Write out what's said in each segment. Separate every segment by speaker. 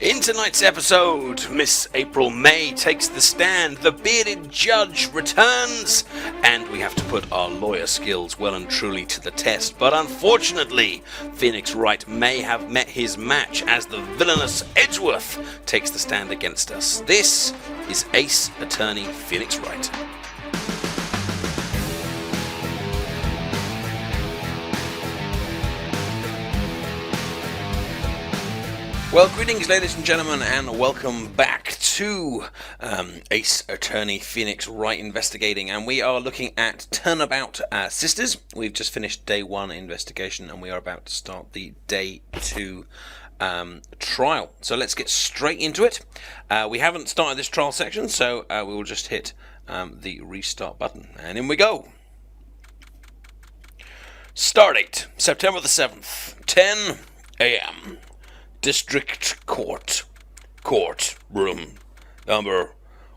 Speaker 1: In tonight's episode, Miss April May takes the stand, the bearded judge returns, and we have to put our lawyer skills well and truly to the test. But unfortunately, Phoenix Wright may have met his match as the villainous Edgeworth takes the stand against us. This is Ace Attorney Phoenix Wright. Well, greetings ladies and gentlemen, and welcome back to Ace Attorney Phoenix Wright Investigating, and we are looking at Turnabout Sisters. We've just finished day 1 investigation, and we are about to start the day 2 trial. So let's get straight into it. We haven't started this trial section, so we will just hit the restart button, and in we go. Start date, September the 7th, 10 a.m. District Court. Courtroom number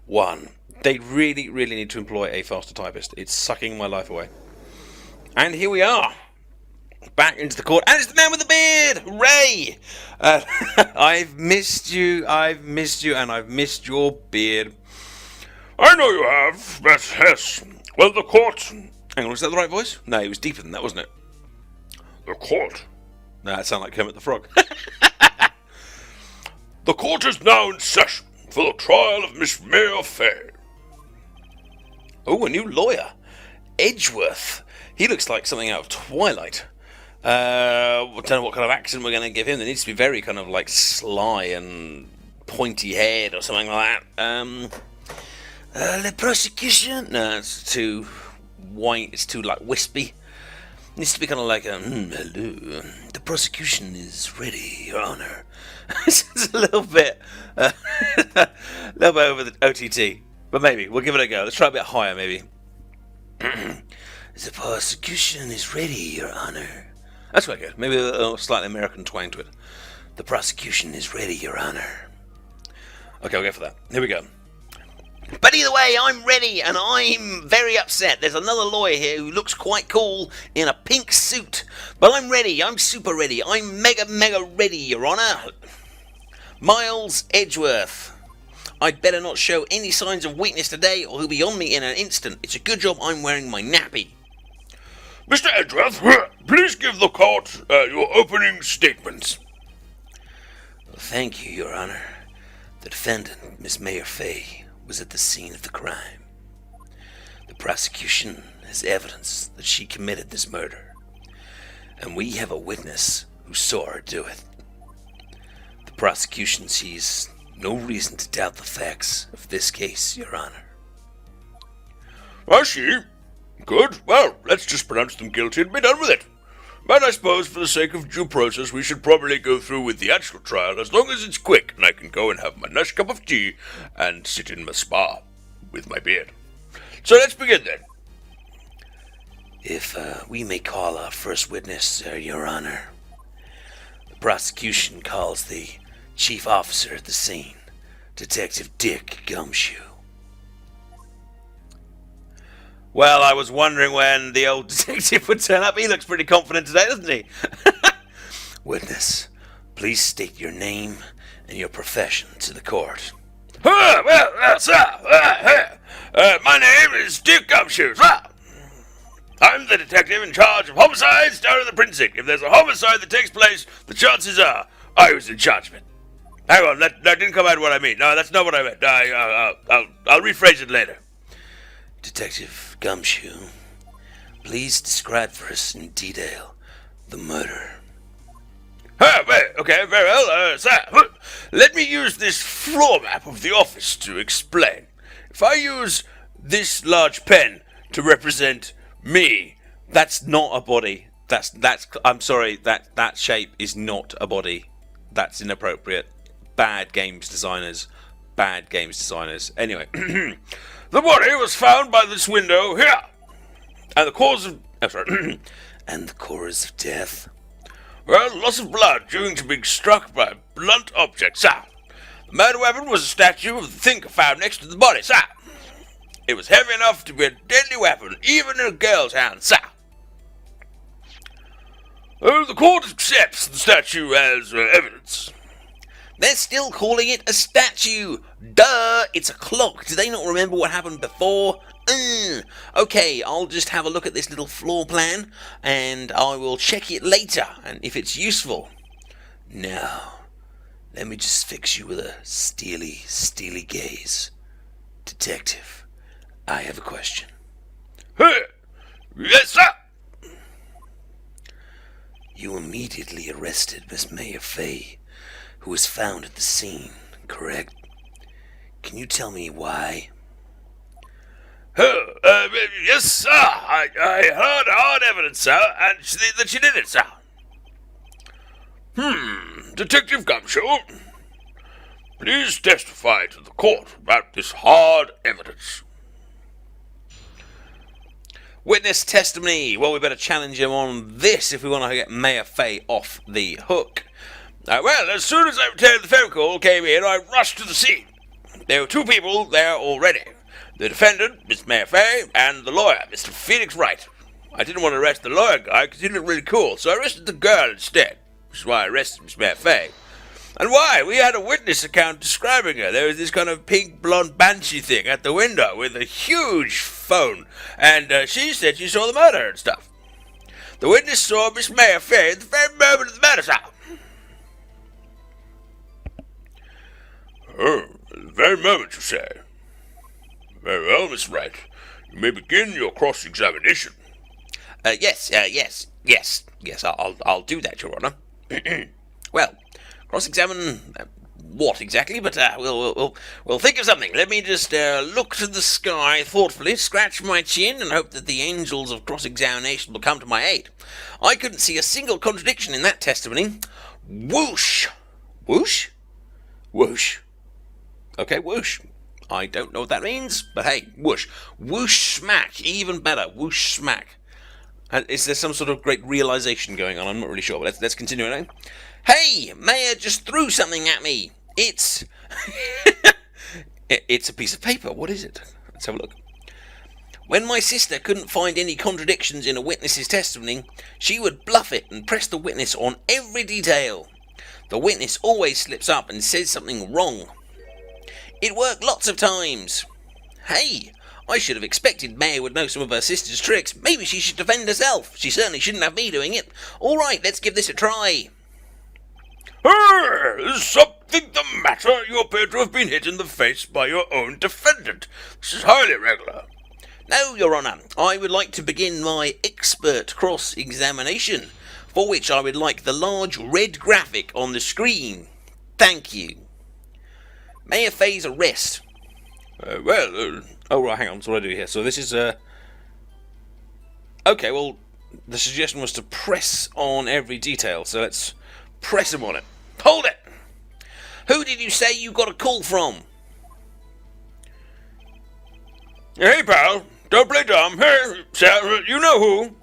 Speaker 1: 1. They really need to employ a faster typist. It's sucking my life away. And here we are. Back into the court. And it's the man with the beard! Ray! I've missed you, and I've missed your beard.
Speaker 2: I know you have, but yes. Well, the court...
Speaker 1: Hang on, was that the right voice? No, it was deeper than that, wasn't it?
Speaker 2: The court?
Speaker 1: No, that sounded like Kermit the Frog.
Speaker 2: The court is now in session for the trial of Miss Mayor Fay.
Speaker 1: Oh, a new lawyer. Edgeworth. He looks like something out of Twilight. I don't know what kind of accent we're going to give him. There needs to be very kind of like sly and pointy head or something like that. The prosecution? No, it's too white. It's too like wispy. It needs to be kind of like, hello. The prosecution is ready, Your Honor. It's a little bit over the OTT, but maybe we'll give it a go. Let's try a bit higher, maybe. The prosecution is ready, Your Honor. That's quite good. Maybe a slightly American twang to it. The prosecution is ready, Your Honor. Okay, I'll go for that. Here we go. But either way, I'm ready, and I'm very upset. There's another lawyer here who looks quite cool in a pink suit. But I'm ready. I'm super ready. I'm mega ready, Your Honor. Miles Edgeworth. I'd better not show any signs of weakness today, or he'll be on me in an instant. It's a good job I'm wearing my nappy.
Speaker 2: Mr. Edgeworth, please give the court your opening statements.
Speaker 1: Well, thank you, Your Honor. The defendant, Miss Mayor Fay, was at the scene of the crime. The prosecution has evidence that she committed this murder, and we have a witness who saw her do it. The prosecution sees no reason to doubt the facts of this case, Your Honor.
Speaker 2: I see. Good. Well, let's just pronounce them guilty and be done with it. But I suppose for the sake of due process, we should probably go through with the actual trial, as long as it's quick and I can go and have my nice cup of tea and sit in my spa with my beard. So let's begin then.
Speaker 1: If we may call our first witness, Your Honor. The prosecution calls the chief officer at the scene, Detective Dick Gumshoe. Well, I was wondering when the old detective would turn up. He looks pretty confident today, doesn't he? Witness, please state your name and your profession to the court.
Speaker 2: Sir, my name is Dick Gumshoe, sir. I'm the detective in charge of homicides down in the precinct. If there's a homicide that takes place, the chances are I was in charge of it. Hang on, that didn't come out what I mean. No, that's not what I meant. I'll rephrase it later.
Speaker 1: Detective Gumshoe, please describe for us in detail the murder.
Speaker 2: Okay, very well, sir. Let me use this floor map of the office to explain. If I use this large pen to represent me,
Speaker 1: that's not a body. I'm sorry, that shape is not a body. That's inappropriate. Bad games designers. Anyway.
Speaker 2: The body was found by this window here. And the cause of...
Speaker 1: And the cause of death?
Speaker 2: Well, loss of blood due to being struck by a blunt object, sir. The murder weapon was a statue of the thinker found next to the body, sir. It was heavy enough to be a deadly weapon, even in a girl's hand, sir. The court accepts the statue as evidence.
Speaker 1: They're still calling it a statue. Duh, it's a clock. Do they not remember what happened before? Okay, I'll just have a look at this little floor plan, and I will check it later, and if it's useful. Now, let me just fix you with a steely gaze. Detective, I have a question.
Speaker 2: Hey, yes, sir.
Speaker 1: You immediately arrested Miss Mayor Fay, who was found at the scene, correct? Can you tell me why?
Speaker 2: Yes, sir. I heard hard evidence, sir, and that she did it, sir. Detective Gumshoe, please testify to the court about this hard evidence.
Speaker 1: Witness testimony. Well, we better challenge him on this if we want to get Mayor Fay off the hook.
Speaker 2: Well, as soon as I returned the phone call came in, I rushed to the scene. There were two people there already. The defendant, Miss Mayor Fay, and the lawyer, Mr. Phoenix Wright. I didn't want to arrest the lawyer guy because he looked really cool, so I arrested the girl instead, which is why I arrested Miss Mayor Fay. And why? We had a witness account describing her. There was this kind of pink blonde banshee thing at the window with a huge phone, and she said she saw the murder and stuff. The witness saw Miss Mayor Fay at the very moment of the murder, sir. Oh, at the very moment, you say? Very well, Miss Wright. You may begin your cross-examination.
Speaker 1: Yes, I'll do that, Your Honour. Well, cross-examine what exactly? But we'll think of something. Let me just look to the sky thoughtfully, scratch my chin, and hope that the angels of cross-examination will come to my aid. I couldn't see a single contradiction in that testimony. Whoosh! Whoosh? Whoosh. Okay, whoosh. I don't know what that means, but hey, whoosh. Whoosh smack, even better. Whoosh smack. Is there some sort of great realization going on? I'm not really sure, but let's continue now. Hey, Mayor just threw something at me. It's... it's a piece of paper. What is it? Let's have a look. When my sister couldn't find any contradictions in a witness's testimony, she would bluff it and press the witness on every detail. The witness always slips up and says something wrong. It worked lots of times. Hey, I should have expected Mayor would know some of her sister's tricks. Maybe she should defend herself. She certainly shouldn't have me doing it. All right, let's give this a try.
Speaker 2: Is something the matter? You appear to have been hit in the face by your own defendant. This is highly irregular.
Speaker 1: No, Your Honour. I would like to begin my expert cross-examination, for which I would like the large red graphic on the screen. Thank you. Mayor Fay's arrest.
Speaker 2: Oh,
Speaker 1: right, hang on, that's what I do here. So this is, okay, well, the suggestion was to press on every detail, so let's press him on it. Hold it! Who did you say you got a call from?
Speaker 2: Hey, pal, don't play dumb. Hey, sir, you know who?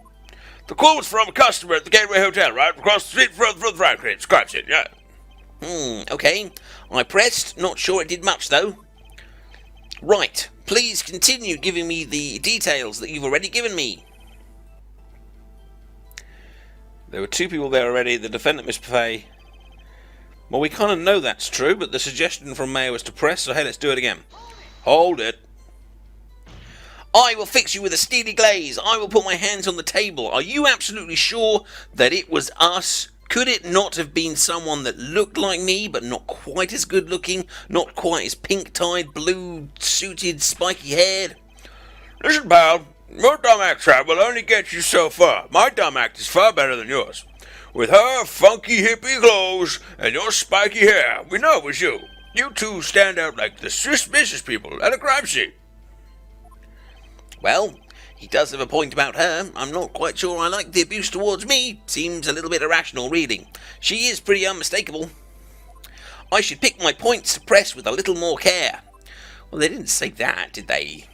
Speaker 2: The call was from a customer at the Gateway Hotel, right across the street from the frying crane. Scratch it, yeah.
Speaker 1: Okay. I pressed, not sure it did much though. Right, please continue giving me the details that you've already given me. There were two people there already, the defendant, Miss Fay. Well, we kind of know that's true, but the suggestion from Mayor was to press, so hey, let's do it again. Hold it. I will fix you with a steely glaze. I will put my hands on the table. Are you absolutely sure that it was us? Could it not have been someone that looked like me, but not quite as good looking, not quite as pink-tied, blue-suited, spiky-haired?
Speaker 2: Listen, pal, your dumb act trap will only get you so far. My dumb act is far better than yours. With her funky hippie clothes and your spiky hair, we know it was you. You two stand out like the suspicious people at a crime scene.
Speaker 1: Well, he does have a point about her. I'm not quite sure I like the abuse towards me. Seems a little bit irrational, really. She is pretty unmistakable. I should pick my points to press with a little more care. Well, they didn't say that, did they?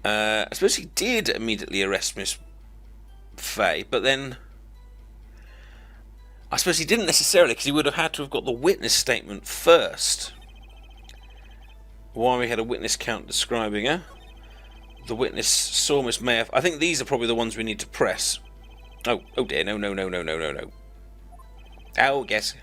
Speaker 1: I suppose he did immediately arrest Miss Fay, but then... I suppose he didn't necessarily, because he would have had to have got the witness statement first. Why we had a witness count describing her. The witness saw Miss Mayor. I think these are probably the ones we need to press. Oh dear, no. Oh, yes.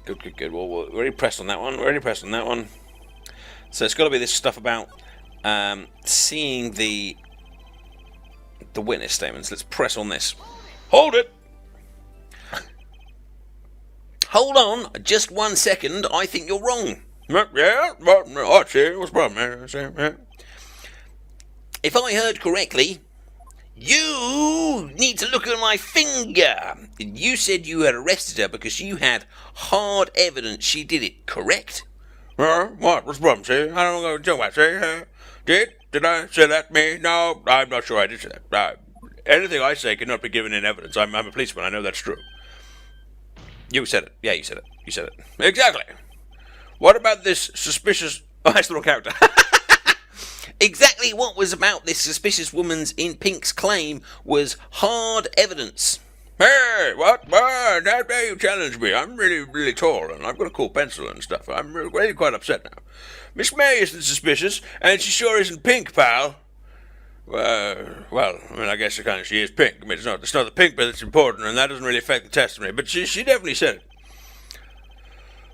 Speaker 1: Good. Well, we're already pressed on that one. So it's got to be this stuff about seeing the witness statements. Let's press on this.
Speaker 2: Hold it!
Speaker 1: Hold on, just 1 second. I think you're wrong.
Speaker 2: Yeah, what's the problem?
Speaker 1: If I heard correctly, you need to look at my finger. You said you had arrested her because you had hard evidence she did it, correct?
Speaker 2: What? What's the problem, see? I don't know what you're talking about, see? Did I say that, me? No, I'm not sure I did say that. Anything I say cannot be given in evidence. I'm a policeman, I know that's true.
Speaker 1: You said it. Yeah, you said it.
Speaker 2: Exactly. What about this suspicious...
Speaker 1: Oh, that's the wrong character. Exactly what was about this suspicious woman's in Pink's claim was hard evidence.
Speaker 2: Hey, what? How dare you challenge me? I'm really tall, and I've got a cool pencil and stuff. I'm really quite upset now. Miss May isn't suspicious, and she sure isn't pink, pal. Well, I mean, I guess she is pink. I mean, it's not the pink bit that's important, and that doesn't really affect the testimony, but she definitely said it.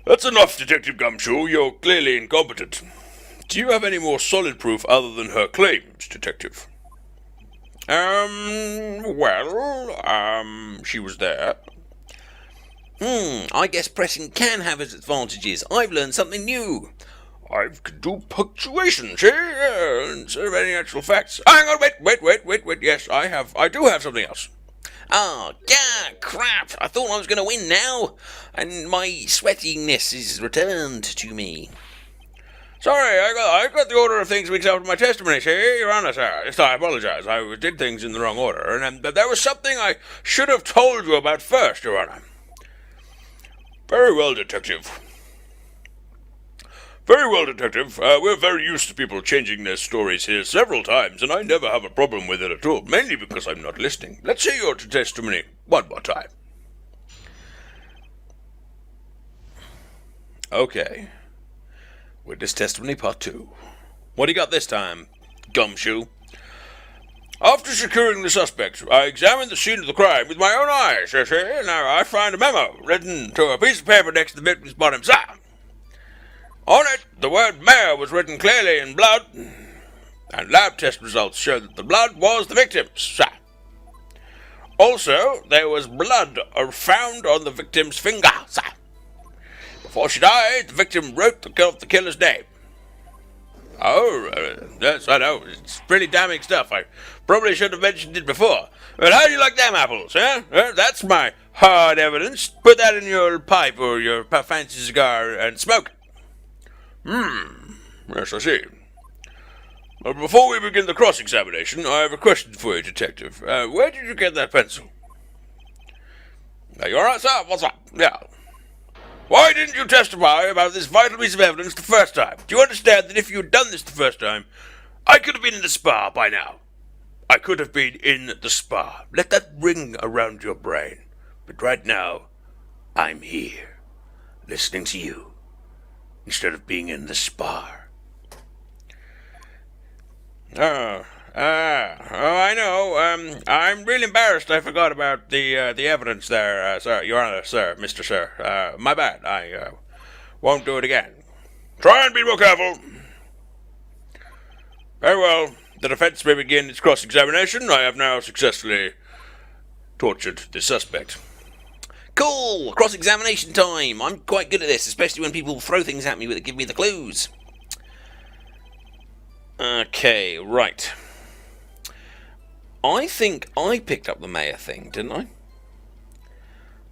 Speaker 2: That's enough, Detective Gumshoe. You're clearly incompetent. Do you have any more solid proof other than her claims, Detective? She was there.
Speaker 1: I guess pressing can have its advantages. I've learned something new.
Speaker 2: I can do punctuation, see? Instead of any actual facts. Hang on, wait. Yes, I do have something else.
Speaker 1: Oh, yeah, crap. I thought I was going to win now, and my sweatiness is returned to me.
Speaker 2: Sorry, I got the order of things mixed up in my testimony, see? Your Honor, sir. Yes, I apologize. I did things in the wrong order, and there was something I should have told you about first, Your Honor. Very well, Detective. We're very used to people changing their stories here several times, and I never have a problem with it at all, mainly because I'm not listening. Let's hear your testimony one more time.
Speaker 1: Okay. Witness testimony part 2. What do you got this time, Gumshoe?
Speaker 2: After securing the suspect, I examined the scene of the crime with my own eyes, you see. Now, I find a memo written to a piece of paper next to the victim's bottom side. On it, the word mayor was written clearly in blood, and lab test results show that the blood was the victim's, sir. Also, there was blood found on the victim's finger, sir. Before she died, the victim wrote the killer's name. Oh, yes, I know. It's pretty damning stuff. I probably should have mentioned it before. But how do you like them apples, huh? That's my hard evidence. Put that in your pipe or your fancy cigar and smoke it. Yes, I see. Well, before we begin the cross-examination, I have a question for you, Detective. Where did you get that pencil? You all right, sir? What's up? Yeah. Why didn't you testify about this vital piece of evidence the first time? Do you understand that if you had done this the first time, I could have been in the spa by now? I could have been in the spa. Let that ring around your brain. But right now, I'm here, listening to you, instead of being in the spa. I know. I'm really embarrassed I forgot about the evidence there, sir, Your Honor, sir, Mr. Sir. My bad. I won't do it again. Try and be more careful. Very well. The defense may begin its cross-examination. I have now successfully tortured the suspect.
Speaker 1: Cool! Cross-examination time. I'm quite good at this, especially when people throw things at me that give me the clues. Okay, right. I think I picked up the mayor thing, didn't I?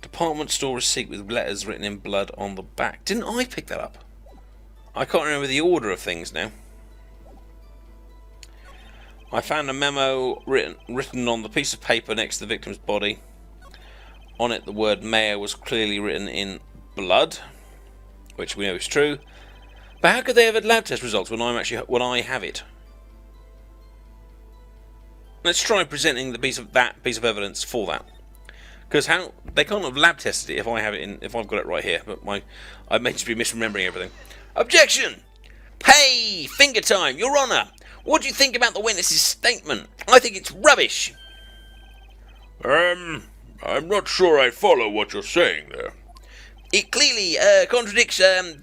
Speaker 1: Department store receipt with letters written in blood on the back. Didn't I pick that up? I can't remember the order of things now. I found a memo written on the piece of paper next to the victim's body. On it, the word mayor was clearly written in blood, which we know is true. But how could they have had lab test results when I have it? Let's try presenting that piece of evidence for that, because how they can't have lab tested it if I've got it right here. But I may just be misremembering everything. Objection! Hey, finger time, Your Honour. What do you think about the witness's statement? I think it's rubbish.
Speaker 2: I'm not sure I follow what you're saying there.
Speaker 1: It clearly contradicts the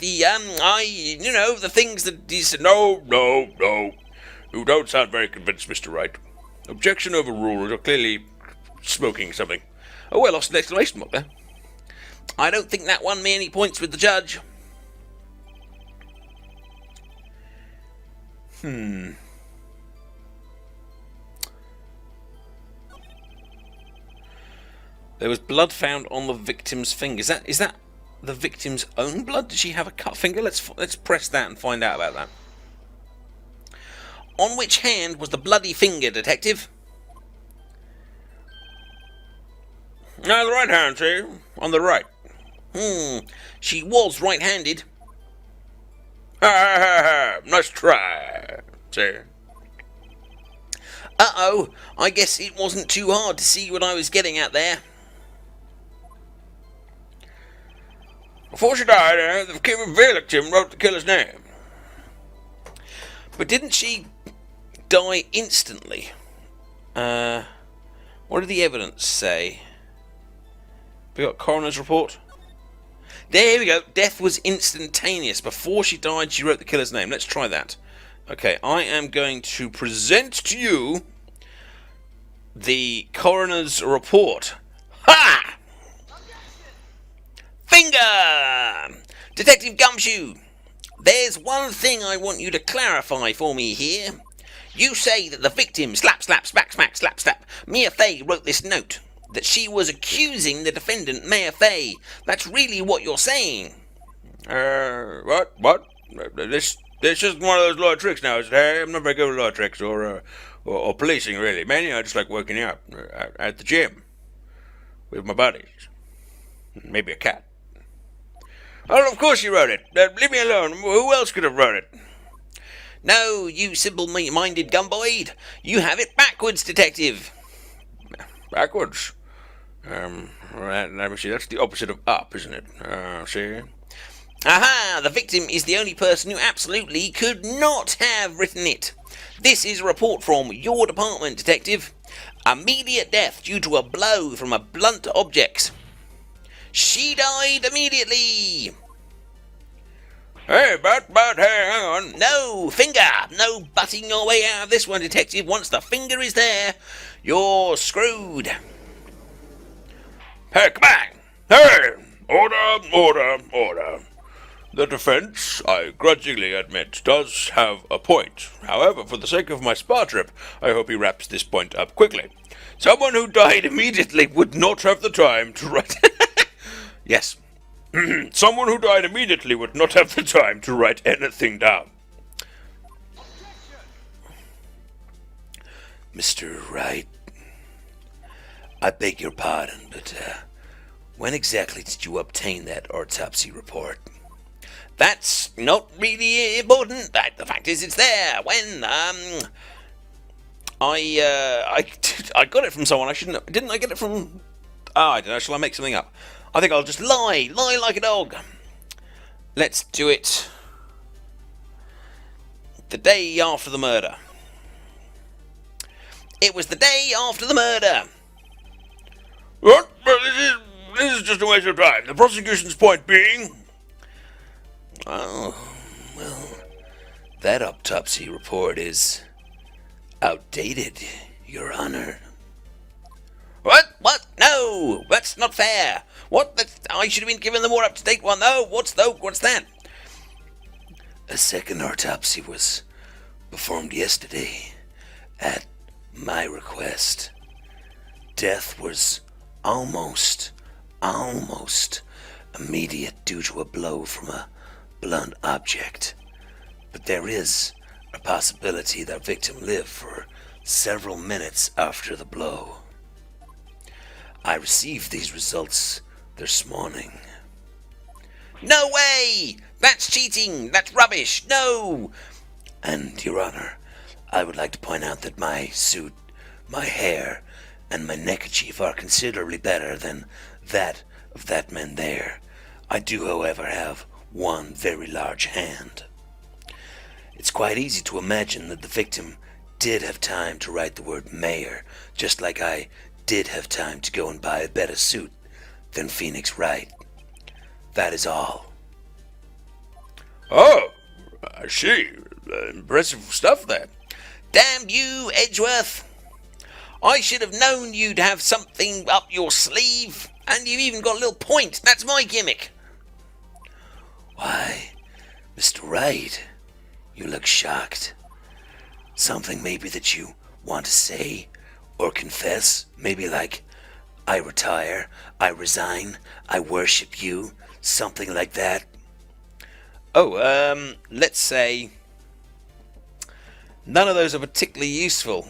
Speaker 1: things that he said.
Speaker 2: No. You don't sound very convinced, Mr. Wright. Objection overruled. You're clearly smoking something.
Speaker 1: Oh, I lost an exclamation mark there. I don't think that won me any points with the judge. There was blood found on the victim's finger. Is that the victim's own blood? Did she have a cut finger? Let's press that and find out about that. On which hand was the bloody finger, detective?
Speaker 2: Now the right hand, see? On the right.
Speaker 1: She was right-handed.
Speaker 2: Nice try, see?
Speaker 1: Uh-oh, I guess it wasn't too hard to see what I was getting at there.
Speaker 2: Before she died, the victim wrote the killer's name.
Speaker 1: But didn't she die instantly? What did the evidence say? We got coroner's report. There we go. Death was instantaneous. Before she died, she wrote the killer's name. Let's try that. Okay, I am going to present to you the coroner's report. Ha! Finger! Detective Gumshoe, there's one thing I want you to clarify for me here. You say that the victim, slap, smack, slap, Mia Fey wrote this note, that she was accusing the defendant, Mia Fey. That's really what you're saying.
Speaker 2: What? This isn't one of those lawyer tricks now, is it? Hey, I'm not very good at lawyer tricks or policing, really. Mainly, I just like working out at the gym with my buddies. Maybe a cat. Oh, of course you wrote it. Leave me alone. Who else could have wrote it?
Speaker 1: No, you simple-minded gumboid. You have it backwards, detective.
Speaker 2: Backwards? Let me see. That's the opposite of up, isn't it? See?
Speaker 1: Aha! The victim is the only person who absolutely could not have written it. This is a report from your department, detective. Immediate death due to a blow from a blunt object. She died immediately.
Speaker 2: Hey, but, hey, hang on.
Speaker 1: No, finger. No butting your way out of this one, detective. Once the finger is there, you're screwed.
Speaker 2: Hey, come on. Hey, order. The defense, I grudgingly admit, does have a point. However, for the sake of my spa trip, I hope he wraps this point up quickly. Someone who died immediately would not have the time to write...
Speaker 1: Yes.
Speaker 2: Someone who died immediately would not have the time to write anything down.
Speaker 1: Mr. Wright, I beg your pardon, but when exactly did you obtain that autopsy report? That's not really important. The fact is, it's there. When I got it from someone. Didn't I get it from? Oh, I don't know. Shall I make something up? I think I'll just lie like a dog. Let's do it. The day after the murder. It was the day after the murder.
Speaker 2: What? This is just a waste of time. The prosecution's point being...
Speaker 1: Oh, well, that autopsy report is outdated, Your Honor. What? No, that's not fair. I should have been given the more up-to-date one, though. What's that? A second autopsy was performed yesterday at my request. Death was almost immediate due to a blow from a blunt object. But there is a possibility that victim lived for several minutes after the blow. I received these results this morning. No way! That's cheating! That's rubbish! No! And, Your Honor, I would like to point out that my suit, my hair, and my neckerchief are considerably better than that of that man there. I do, however, have one very large hand. It's quite easy to imagine that the victim did have time to write the word mayor, just like I did have time to go and buy a better suit than Phoenix Wright. That is all.
Speaker 2: Oh, I see. Impressive stuff there.
Speaker 1: Damn you, Edgeworth! I should have known you'd have something up your sleeve, and you've even got a little point. That's my gimmick. Why, Mr. Wright, you look shocked. Something maybe that you want to say or confess? Maybe like, I retire, I resign, I worship you, something like that? Oh, let's say none of those are particularly useful.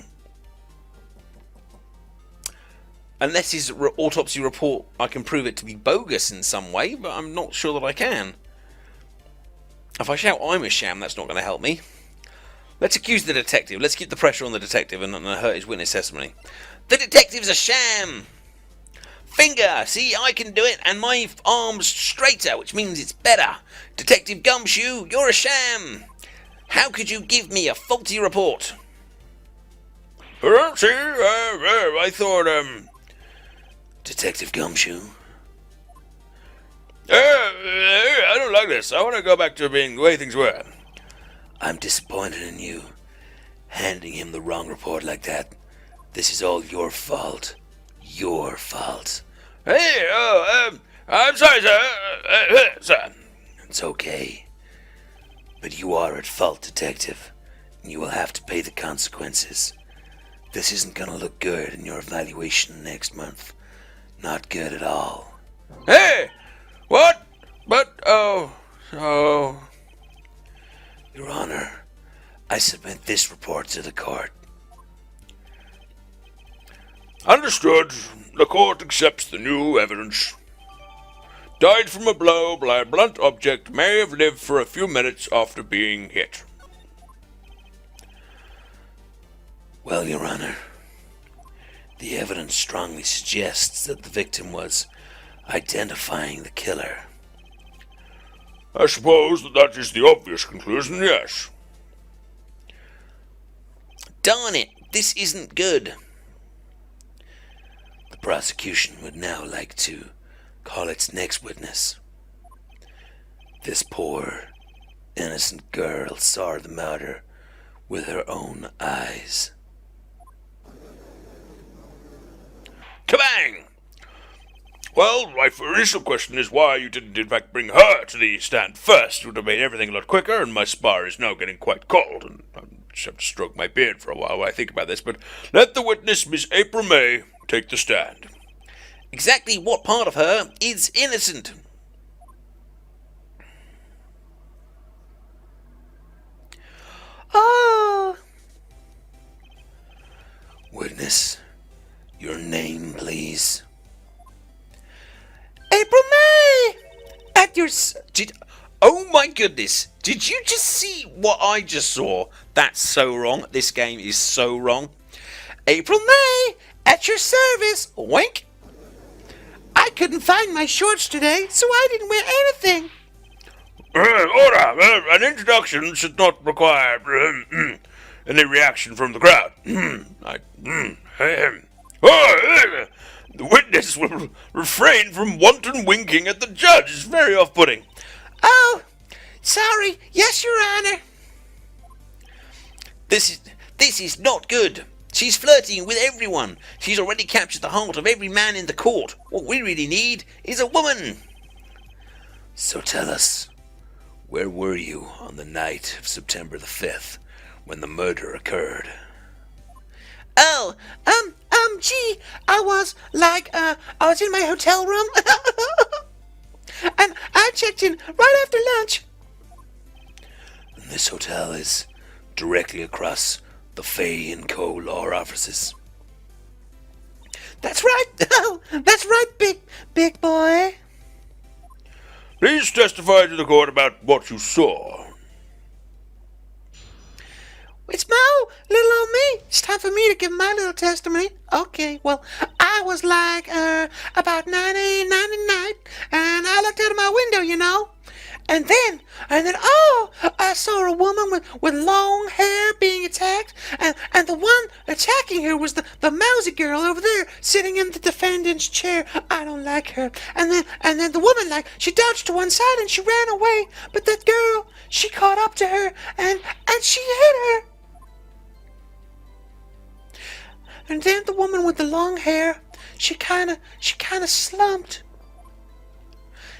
Speaker 1: Unless his autopsy report, I can prove it to be bogus in some way, but I'm not sure that I can. If I shout I'm a sham, that's not going to help me. Let's accuse the detective. Let's keep the pressure on the detective and hurt his witness testimony. The detective's a sham! Finger! See, I can do it, and my arm's straighter, which means it's better. Detective Gumshoe, you're a sham! How could you give me a faulty report?
Speaker 2: See, I thought,
Speaker 1: Detective Gumshoe?
Speaker 2: I don't like this. I want to go back to being the way things were.
Speaker 1: I'm disappointed in you. Handing him the wrong report like that. This is all your fault. Your fault.
Speaker 2: Hey, I'm sorry, sir. Sir.
Speaker 1: It's okay. But you are at fault, Detective. And you will have to pay the consequences. This isn't gonna look good in your evaluation next month. Not good at all.
Speaker 2: Hey! What? But, oh.
Speaker 1: Your Honor, I submit this report to the court.
Speaker 2: Understood. The court accepts the new evidence. Died from a blow by a blunt object, may have lived for a few minutes after being hit.
Speaker 1: Well, Your Honor, the evidence strongly suggests that the victim was identifying the killer.
Speaker 2: I suppose that is the obvious conclusion, yes.
Speaker 1: Darn it, this isn't good. The prosecution would now like to call its next witness. This poor, innocent girl saw the murder with her own eyes.
Speaker 2: Kabang! Well, my initial question is why you didn't in fact bring her to the stand first. It would have made everything a lot quicker, and my spar is now getting quite cold, and I just have to stroke my beard for a while I think about this, but let the witness, Miss April May, take the stand.
Speaker 1: Exactly what part of her is innocent? Oh! Witness, your name, please. April May! At your... Oh my goodness! Did you just see what I just saw? That's so wrong. This game is so wrong. April May! At your service! Wink! I couldn't find my shorts today, so I didn't wear anything.
Speaker 2: Order! An introduction should not require any reaction from the crowd. The witness will refrain from wanton winking at the judge. It's very off-putting.
Speaker 1: Oh, sorry. Yes, Your Honor. This is not good. She's flirting with everyone. She's already captured the heart of every man in the court. What we really need is a woman. So tell us, where were you on the night of September the 5th when the murder occurred? Oh, gee, I was in my hotel room. And I checked in right after lunch. And this hotel is directly across the Fay & Co. law offices. That's right. That's right, big boy.
Speaker 2: Please testify to the court about what you saw.
Speaker 1: It's my little old me. It's time for me to give my little testimony. Okay, well, I was about 9 at night, and I looked out of my window,
Speaker 3: oh, I saw a woman with long hair being attacked, and the one attacking her was the mousy girl over there sitting in the defendant's chair. I don't like her. And then the woman, like, she dodged to one side and she ran away, but that girl, she caught up to her and she hit her. And then the woman with the long hair, she kinda slumped.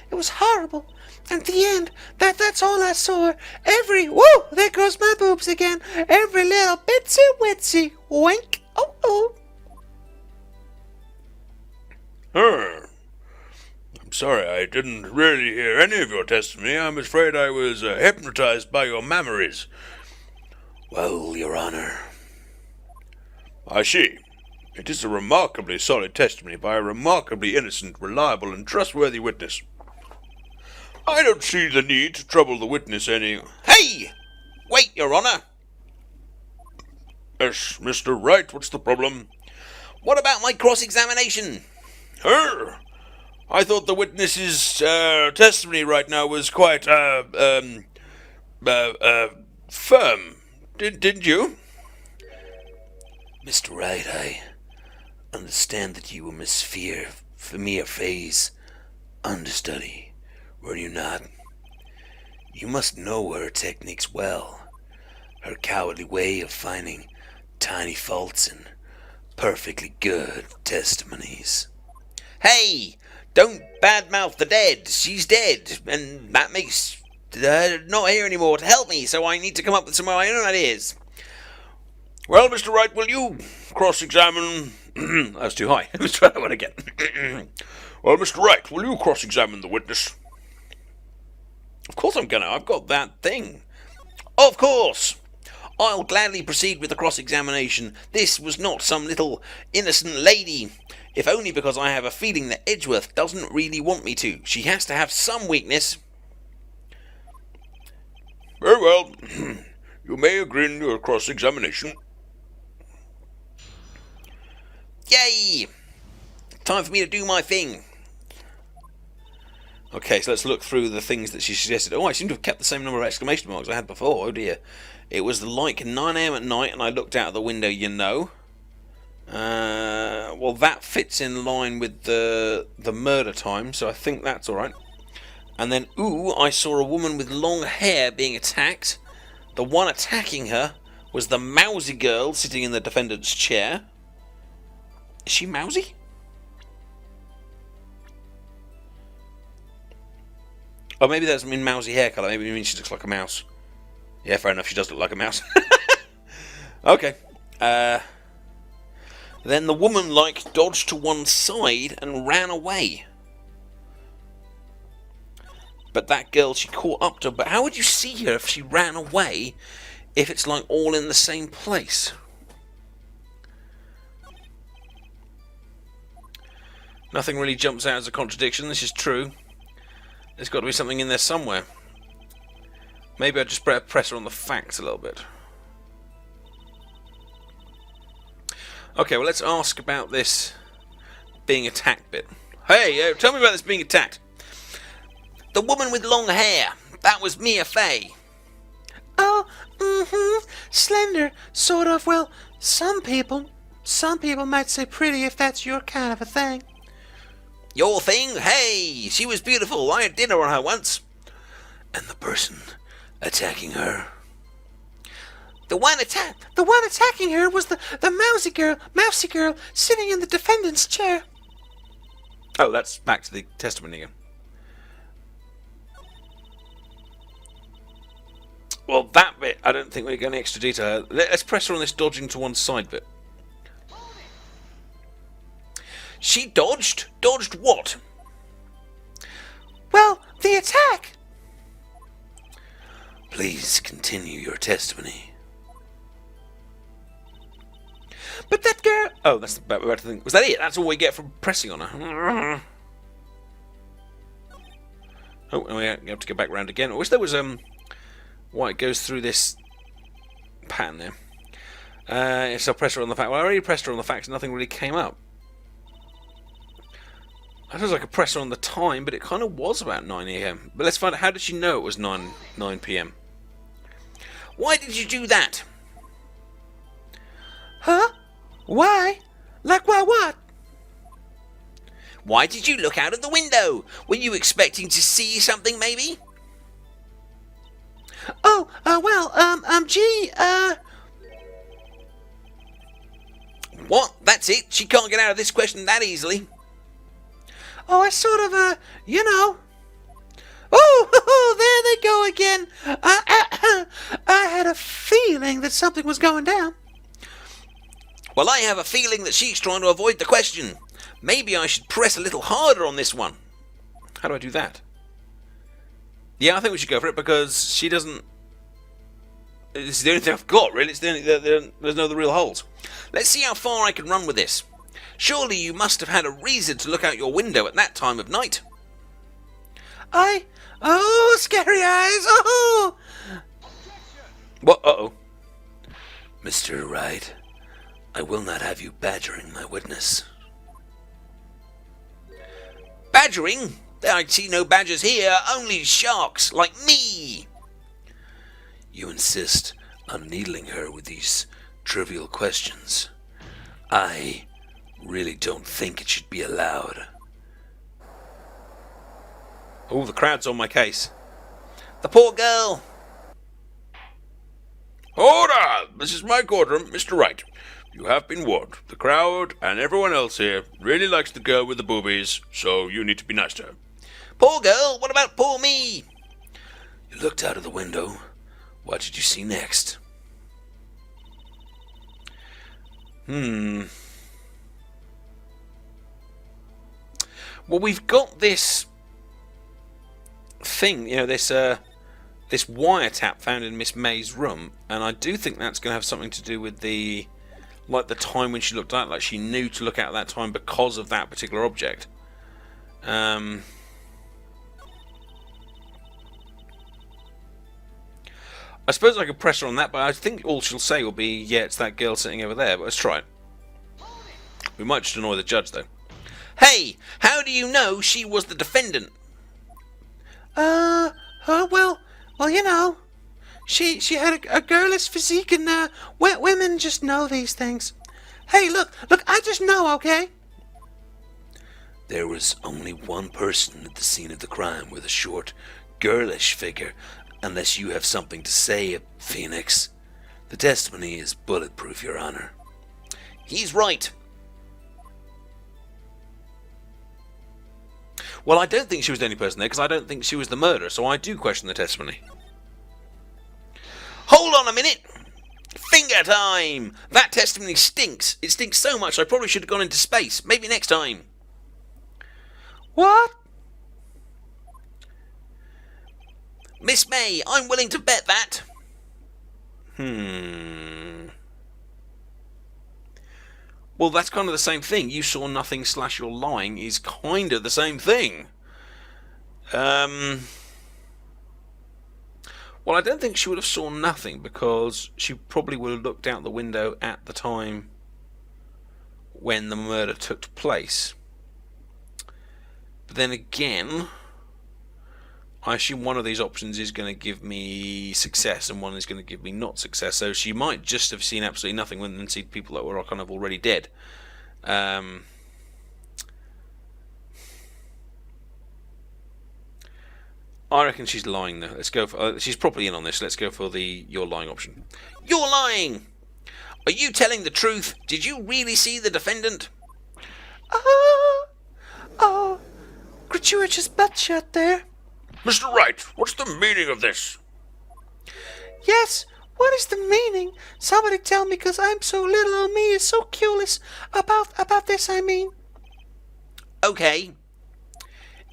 Speaker 3: It was horrible. At the end, that's all I saw. Whoa, there goes my boobs again. Every little bitsy witsy wink. Oh.
Speaker 2: I'm sorry, I didn't really hear any of your testimony. I'm afraid I was hypnotized by your memories.
Speaker 1: Well, Your Honor.
Speaker 2: I see. It is a remarkably solid testimony by a remarkably innocent, reliable, and trustworthy witness. I don't see the need to trouble the witness any...
Speaker 1: Hey! Wait, Your Honor.
Speaker 2: Yes, Mr. Wright, what's the problem?
Speaker 1: What about my cross-examination?
Speaker 2: I thought the witness's testimony right now was quite, firm. Didn't you?
Speaker 1: Mr. Wright, I understand that you were Miss Femia Faye's understudy, were you not? You must know her techniques well, her cowardly way of finding tiny faults in perfectly good testimonies. Hey! Don't badmouth the dead. She's dead, and that makes her not here anymore to help me, so I need to come up with some of my own ideas.
Speaker 2: Well, Mr. Wright, will you cross-examine...
Speaker 1: That's too high. Let's try that one again.
Speaker 2: Well, Mr. Wright, will you cross-examine the witness?
Speaker 1: Of course I'm gonna. I've got that thing. Of course. I'll gladly proceed with the cross-examination. This was not some little innocent lady. If only because I have a feeling that Edgeworth doesn't really want me to. She has to have some weakness.
Speaker 2: Very well. You may agree in your cross-examination.
Speaker 1: Yay! Time for me to do my thing. Okay, so let's look through the things that she suggested. Oh, I seem to have kept the same number of exclamation marks I had before. Oh dear. It was like 9 AM at night and I looked out of the window, you know. Well, that fits in line with the murder time, so I think that's alright. And then, ooh, I saw a woman with long hair being attacked. The one attacking her was the mousy girl sitting in the defendant's chair. Is she mousy? Oh, maybe that doesn't mean mousy hair colour. Maybe it means she looks like a mouse. Yeah, fair enough. She does look like a mouse. Okay. Then the woman, like, dodged to one side and ran away. But that girl, she caught up to her. But how would you see her if she ran away if it's, like, all in the same place? Nothing really jumps out as a contradiction. This is true. There's got to be something in there somewhere. Maybe I just better press her on the facts a little bit. Okay, well, let's ask about this being attacked bit. Hey, tell me about this being attacked. The woman with long hair. That was Mia Fey. Oh, slender, sort of. Well, some people might say pretty if that's your kind of a thing. Your thing? Hey, she was beautiful. I had dinner on her once. And the person attacking her? The one attacking her was the mousy girl sitting in the defendant's chair. Oh, that's back to the testimony again. Well, that bit, I don't think we're going to extra detail. Let's press her on this dodging to one side bit. She dodged? Dodged what? Well, the attack. Please continue your testimony. But that girl... Oh, that's the better thing. Was that it? That's all we get from pressing on her. Oh, and we have to go back round again. I wish there was... why it goes through this pattern there. Yes, I'll press her on the fact. Well, I already pressed her on the facts and nothing really came up. I suppose I could press her on the time, but it kind of was about 9 a.m. But let's find out, how did she know it was 9 p.m.? Why did you do that?
Speaker 3: Huh? Why? Like why what?
Speaker 1: Why did you look out of the window? Were you expecting to see something, maybe?
Speaker 3: Oh, gee,
Speaker 1: What? That's it? She can't get out of this question that easily.
Speaker 3: Oh, I sort of, you know. Oh, there they go again. I had a feeling that something was going down.
Speaker 1: Well, I have a feeling that she's trying to avoid the question. Maybe I should press a little harder on this one. How do I do that? Yeah, I think we should go for it because she doesn't... This is the only thing I've got, really. It's the only, there's no other real holes. Let's see how far I can run with this. Surely you must have had a reason to look out your window at that time of night.
Speaker 3: Oh, scary eyes, oh!
Speaker 1: What? Uh-oh.
Speaker 2: Mr. Wright, I will not have you badgering my witness.
Speaker 1: Badgering? I see no badgers here, only sharks, like me.
Speaker 2: You insist on needling her with these trivial questions. I really don't think it should be allowed.
Speaker 1: Oh, the crowd's on my case. The poor girl.
Speaker 2: Order! This is my courtroom, Mr. Wright. You have been warned. The crowd and everyone else here really likes the girl with the boobies, so you need to be nice to her.
Speaker 1: Poor girl? What about poor me?
Speaker 2: You looked out of the window. What did you see next?
Speaker 1: Well, we've got this thing, you know, this wiretap found in Miss May's room, and I do think that's going to have something to do with the time when she looked out, like she knew to look out at that time because of that particular object. I suppose I could press her on that, but I think all she'll say will be, yeah, it's that girl sitting over there, but let's try it. We might just annoy the judge, though. Hey, how do you know she was the defendant?
Speaker 3: Well, you know, she had a girlish physique, and women just know these things. Hey, look, I just know, okay?
Speaker 2: There was only one person at the scene of the crime with a short, girlish figure. Unless you have something to say, Phoenix. The testimony is bulletproof, Your Honor.
Speaker 1: He's right. Well, I don't think she was the only person there, because I don't think she was the murderer, so I do question the testimony. Hold on a minute! Finger time! That testimony stinks. It stinks so much I probably should have gone into space. Maybe next time.
Speaker 3: What?
Speaker 1: Miss May, I'm willing to bet that. Well, that's kind of the same thing. You saw nothing / you're lying is kind of the same thing. Well, I don't think she would have saw nothing because she probably would have looked out the window at the time when the murder took place. But then again, I assume one of these options is going to give me success and one is going to give me not success. So she might just have seen absolutely nothing and then see people that were kind of already dead. I reckon she's lying though. Let's go for. She's probably in on this. Let's go for the you're lying option. You're lying! Are you telling the truth? Did you really see the defendant?
Speaker 3: Gratuitous butt shot there.
Speaker 2: Mr. Wright, what's the meaning of this?
Speaker 3: Yes, what is the meaning? Somebody tell me, because I'm so little on me is so curious about this, I mean.
Speaker 1: Okay.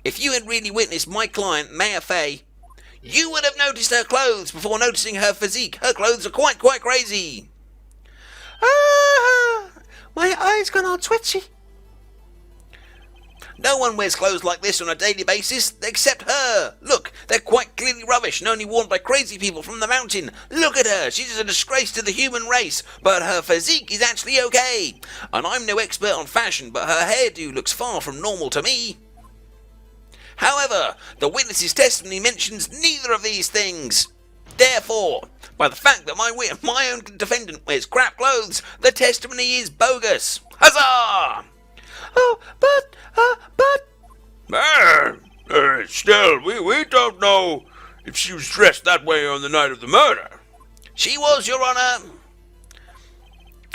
Speaker 1: If you had really witnessed my client, Maya Fay, you would have noticed her clothes before noticing her physique. Her clothes are quite crazy.
Speaker 3: My eyes gone all twitchy.
Speaker 1: No one wears clothes like this on a daily basis, except her. Look, they're quite clearly rubbish and only worn by crazy people from the mountain. Look at her, she's a disgrace to the human race, but her physique is actually okay. And I'm no expert on fashion, but her hairdo looks far from normal to me. However, the witness's testimony mentions neither of these things. Therefore, by the fact that my own defendant wears crap clothes, the testimony is bogus. Huzzah!
Speaker 3: Oh, but...
Speaker 2: Still, we don't know if she was dressed that way on the night of the murder.
Speaker 1: She was, Your Honour.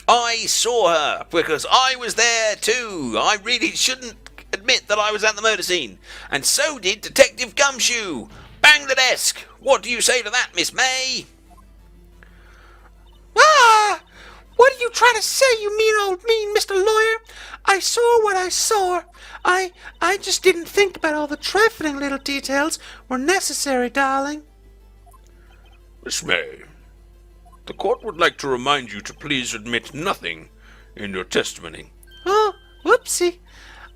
Speaker 1: I saw her because I was there too. I really shouldn't admit that I was at the murder scene. And so did Detective Gumshoe. Bang the desk. What do you say to that, Miss May?
Speaker 3: Ah! What are you trying to say, you mean Mr. Lawyer? I saw what I saw. I just didn't think about all the trifling little details were necessary, darling.
Speaker 2: Miss May, the court would like to remind you to please admit nothing in your testimony.
Speaker 3: Oh, whoopsie.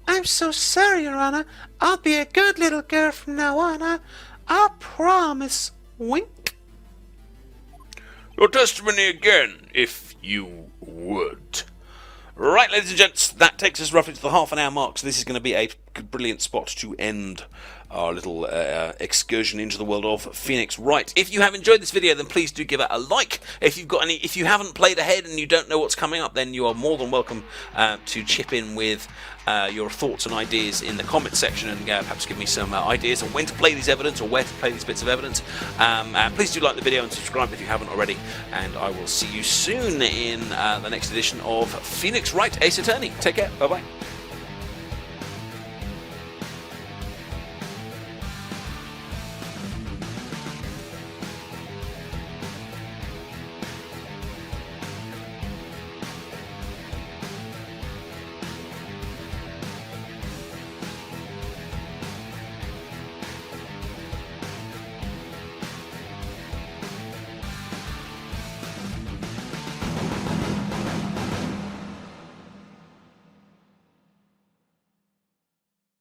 Speaker 3: I'm so sorry, Your Honor. I'll be a good little girl from now on. I promise. Wink.
Speaker 2: Your testimony again, if you would.
Speaker 1: Right, ladies and gents, that takes us roughly to the half-an-hour mark, so this is going to be a brilliant spot to end our little excursion into the world of Phoenix Wright. If you have enjoyed this video, then please do give it a like. If you haven't played ahead and you don't know what's coming up, then you are more than welcome to chip in with your thoughts and ideas in the comments section, and perhaps give me some ideas on when to play these evidence or where to play these bits of evidence. And please do like the video and subscribe if you haven't already, and I will see you soon in the next edition of Phoenix Wright Ace Attorney. Take care. Bye bye.